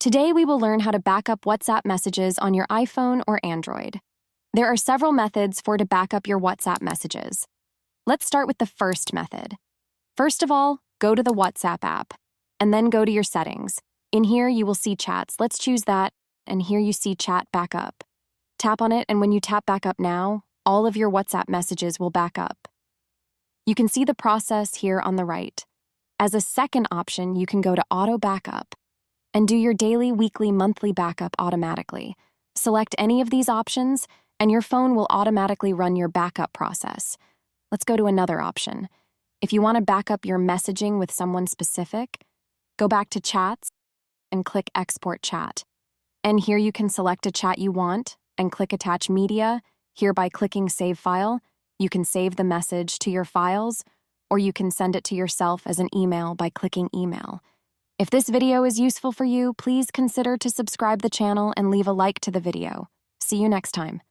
Today we will learn how to back up WhatsApp messages on your iPhone or Android. There are several methods to back up your WhatsApp messages. Let's start with the first method. First of all, go to the WhatsApp app, and then go to your settings. In here you will see chats. Let's choose that, and here you see chat backup. Tap on it, and when you tap backup now, all of your WhatsApp messages will back up. You can see the process here on the right. As a second option, you can go to Auto Backup and do your daily, weekly, monthly backup automatically. Select any of these options, and your phone will automatically run your backup process. Let's go to another option. If you want to back up your messaging with someone specific, go back to Chats and click Export Chat. And here you can select a chat you want and click Attach Media. Here by clicking Save File, you can save the message to your files, or you can send it to yourself as an email by clicking Email. If this video is useful for you, please consider to subscribe the channel and leave a like to the video. See you next time.